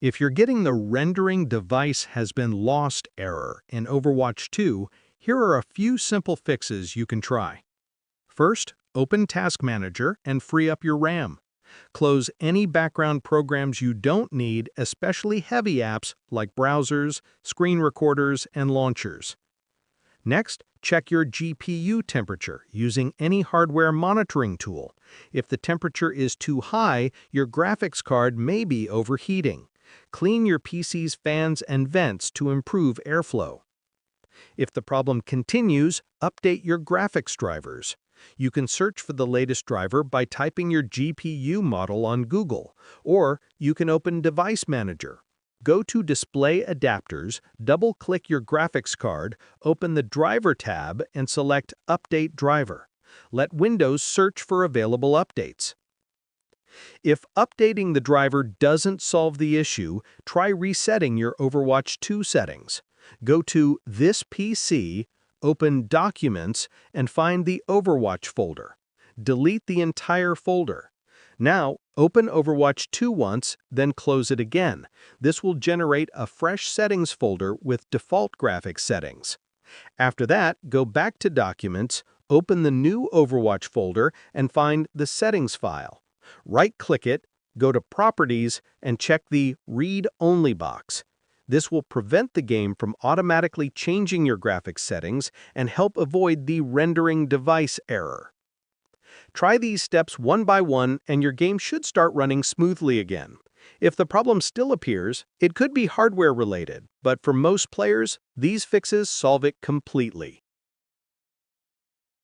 If you're getting the rendering device has been lost error in Overwatch 2, here are a few simple fixes you can try. First, open Task Manager and free up your RAM. Close any background programs you don't need, especially heavy apps like browsers, screen recorders, and launchers. Next, check your GPU temperature using any hardware monitoring tool. If the temperature is too high, your graphics card may be overheating. Clean your PC's fans and vents to improve airflow. If the problem continues, update your graphics drivers. You can search for the latest driver by typing your GPU model on Google, or you can open Device Manager. Go to Display Adapters, double-click your graphics card, open the Driver tab, and select Update Driver. Let Windows search for available updates. If updating the driver doesn't solve the issue, try resetting your Overwatch 2 settings. Go to This PC, open Documents, and find the Overwatch folder. Delete the entire folder. Now, open Overwatch 2 once, then close it again. This will generate a fresh settings folder with default graphics settings. After that, go back to Documents, open the new Overwatch folder, and find the settings file. Right-click it, go to Properties, and check the Read Only box. This will prevent the game from automatically changing your graphics settings and help avoid the rendering device error. Try these steps one by one and your game should start running smoothly again. If the problem still appears, it could be hardware related, but for most players, these fixes solve it completely.